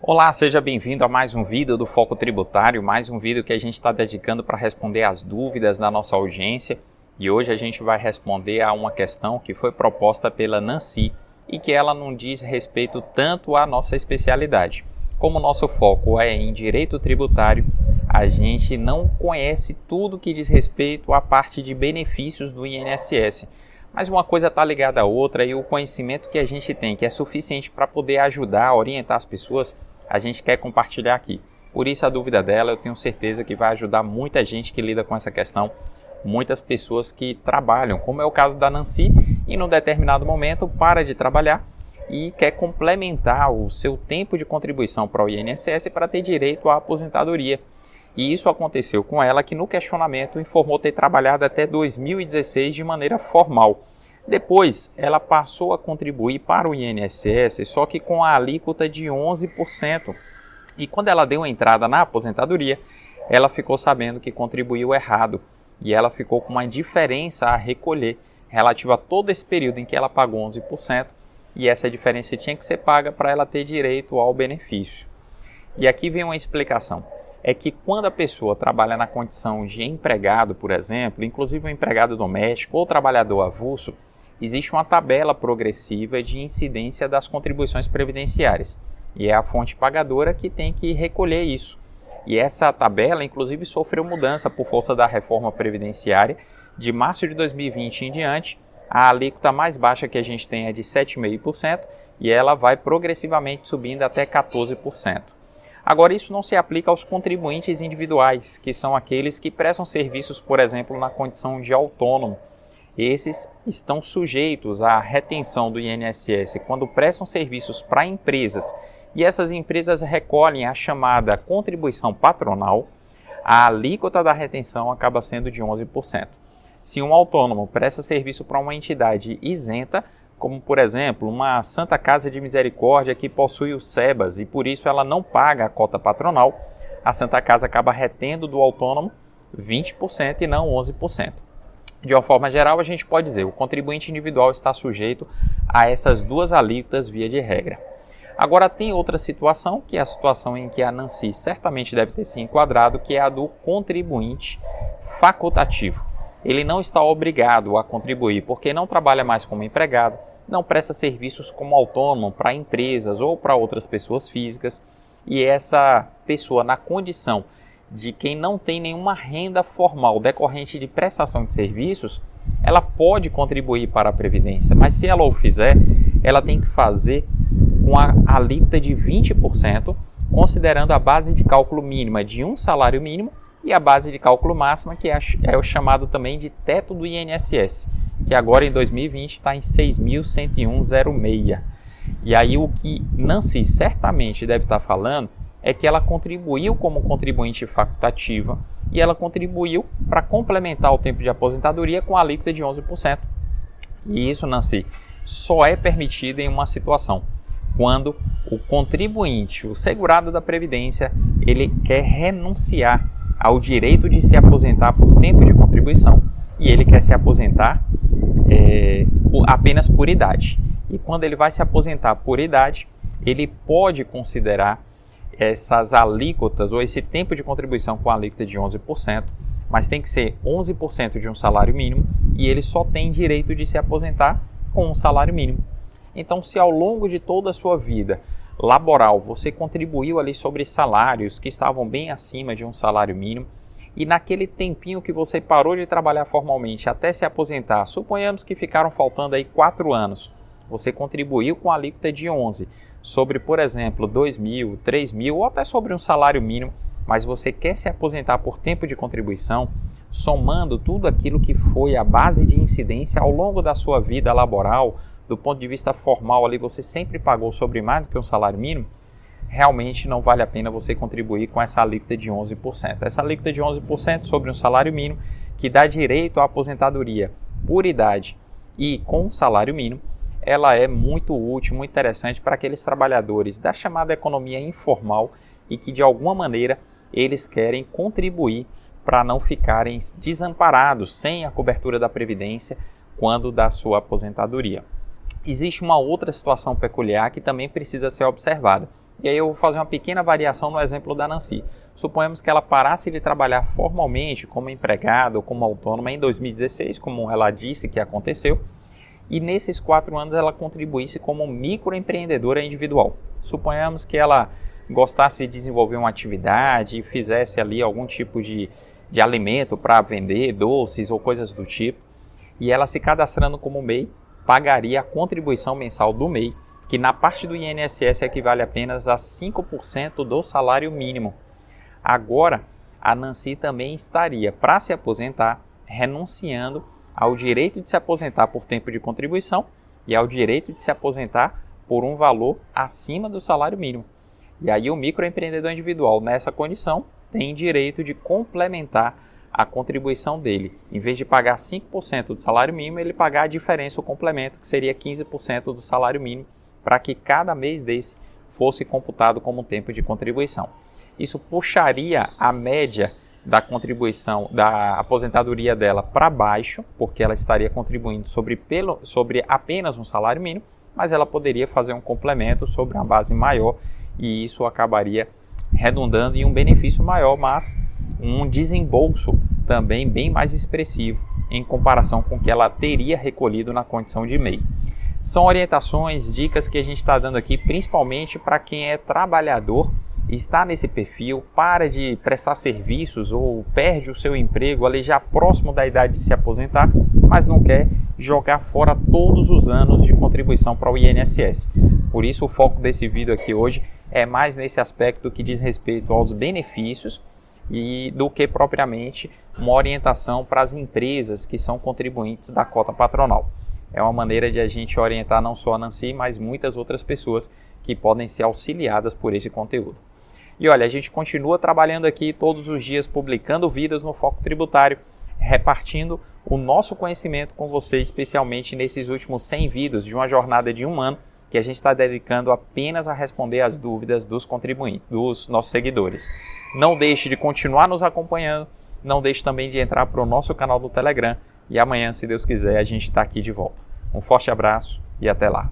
Olá, seja bem-vindo a mais um vídeo do Foco Tributário, mais um vídeo que a gente está dedicando para responder as dúvidas da nossa audiência. E hoje a gente vai responder a uma questão que foi proposta pela Nancy e que ela não diz respeito tanto à nossa especialidade. Como o nosso foco é em direito tributário, a gente não conhece tudo que diz respeito à parte de benefícios do INSS. Mas uma coisa está ligada à outra e o conhecimento que a gente tem, que é suficiente para poder ajudar, orientar as pessoas, a gente quer compartilhar aqui. Por isso a dúvida dela, eu tenho certeza que vai ajudar muita gente que lida com essa questão, muitas pessoas que trabalham, como é o caso da Nancy, e num determinado momento para de trabalhar e quer complementar o seu tempo de contribuição para o INSS para ter direito à aposentadoria. E isso aconteceu com ela, que no questionamento informou ter trabalhado até 2016 de maneira formal. Depois, ela passou a contribuir para o INSS, só que com a alíquota de 11%. E quando ela deu a entrada na aposentadoria, ela ficou sabendo que contribuiu errado. E ela ficou com uma diferença a recolher relativa a todo esse período em que ela pagou 11%. E essa diferença tinha que ser paga para ela ter direito ao benefício. E aqui vem uma explicação. É que quando a pessoa trabalha na condição de empregado, por exemplo, inclusive um empregado doméstico ou trabalhador avulso, existe uma tabela progressiva de incidência das contribuições previdenciárias. E é a fonte pagadora que tem que recolher isso. E essa tabela, inclusive, sofreu mudança por força da reforma previdenciária. De março de 2020 em diante, a alíquota mais baixa que a gente tem é de 7,5% e ela vai progressivamente subindo até 14%. Agora, isso não se aplica aos contribuintes individuais, que são aqueles que prestam serviços, por exemplo, na condição de autônomo. Esses estão sujeitos à retenção do INSS quando prestam serviços para empresas e essas empresas recolhem a chamada contribuição patronal. A alíquota da retenção acaba sendo de 11%. Se um autônomo presta serviço para uma entidade isenta, como por exemplo uma Santa Casa de Misericórdia que possui o SEBAS e por isso ela não paga a cota patronal, a Santa Casa acaba retendo do autônomo 20% e não 11%. De uma forma geral, a gente pode dizer que o contribuinte individual está sujeito a essas duas alíquotas via de regra. Agora tem outra situação, que é a situação em que a Nancy certamente deve ter se enquadrado, que é a do contribuinte facultativo. Ele não está obrigado a contribuir porque não trabalha mais como empregado, não presta serviços como autônomo para empresas ou para outras pessoas físicas, e essa pessoa, na condição de quem não tem nenhuma renda formal decorrente de prestação de serviços, ela pode contribuir para a Previdência, mas se ela o fizer, ela tem que fazer com a alíquota de 20%, considerando a base de cálculo mínima de um salário mínimo e a base de cálculo máxima, que é o chamado também de teto do INSS, que agora em 2020 está em 6.101,06. E aí o que Nancy certamente deve estar falando é que ela contribuiu como contribuinte facultativa e ela contribuiu para complementar o tempo de aposentadoria com a alíquota de 11%. E isso, Nancy, só é permitido em uma situação, quando o contribuinte, o segurado da Previdência, ele quer renunciar ao direito de se aposentar por tempo de contribuição e ele quer se aposentar apenas por idade. E quando ele vai se aposentar por idade, ele pode considerar essas alíquotas ou esse tempo de contribuição com a alíquota de 11%, mas tem que ser 11% de um salário mínimo e ele só tem direito de se aposentar com um salário mínimo. Então, se ao longo de toda a sua vida laboral você contribuiu ali sobre salários que estavam bem acima de um salário mínimo, e naquele tempinho que você parou de trabalhar formalmente até se aposentar, suponhamos que ficaram faltando aí 4 anos, você contribuiu com a alíquota de 11% sobre, por exemplo, 2.000, 3.000 ou até sobre um salário mínimo, mas você quer se aposentar por tempo de contribuição, somando tudo aquilo que foi a base de incidência ao longo da sua vida laboral, do ponto de vista formal ali você sempre pagou sobre mais do que um salário mínimo, realmente não vale a pena você contribuir com essa alíquota de 11%. Essa alíquota de 11% sobre um salário mínimo, que dá direito à aposentadoria por idade e com salário mínimo, ela é muito útil, muito interessante para aqueles trabalhadores da chamada economia informal e que de alguma maneira eles querem contribuir para não ficarem desamparados sem a cobertura da Previdência quando da sua aposentadoria. Existe uma outra situação peculiar que também precisa ser observada, E aí eu vou fazer uma pequena variação no exemplo da Nancy. Suponhamos que ela parasse de trabalhar formalmente como empregada ou como autônoma em 2016, como ela disse que aconteceu, e nesses 4 anos ela contribuísse como microempreendedora individual. Suponhamos que ela gostasse de desenvolver uma atividade e fizesse ali algum tipo de alimento para vender, doces ou coisas do tipo, e ela se cadastrando como MEI, pagaria a contribuição mensal do MEI, que na parte do INSS equivale apenas a 5% do salário mínimo. Agora, a Nancy também estaria, para se aposentar, renunciando ao direito de se aposentar por tempo de contribuição e ao direito de se aposentar por um valor acima do salário mínimo. E aí o microempreendedor individual, nessa condição, tem direito de complementar a contribuição dele. Em vez de pagar 5% do salário mínimo, ele pagar a diferença, o complemento, que seria 15% do salário mínimo, para que cada mês desse fosse computado como tempo de contribuição. Isso puxaria a média da contribuição, da aposentadoria dela para baixo, porque ela estaria contribuindo sobre apenas um salário mínimo, mas ela poderia fazer um complemento sobre uma base maior e isso acabaria redundando em um benefício maior, mas um desembolso também bem mais expressivo em comparação com o que ela teria recolhido na condição de MEI. São orientações, dicas que a gente está dando aqui, principalmente para quem é trabalhador, está nesse perfil, para de prestar serviços ou perde o seu emprego ali já próximo da idade de se aposentar, mas não quer jogar fora todos os anos de contribuição para o INSS. Por isso o foco desse vídeo aqui hoje é mais nesse aspecto que diz respeito aos benefícios e do que propriamente uma orientação para as empresas que são contribuintes da cota patronal. É uma maneira de a gente orientar não só a Nancy, mas muitas outras pessoas que podem ser auxiliadas por esse conteúdo. E olha, a gente continua trabalhando aqui todos os dias, publicando vídeos no Foco Tributário, repartindo o nosso conhecimento com você, especialmente nesses últimos 100 vídeos de uma jornada de 1 ano, que a gente está dedicando apenas a responder as dúvidas dos contribuintes, dos nossos seguidores. Não deixe de continuar nos acompanhando, não deixe também de entrar para o nosso canal do Telegram, e amanhã, se Deus quiser, a gente está aqui de volta. Um forte abraço e até lá!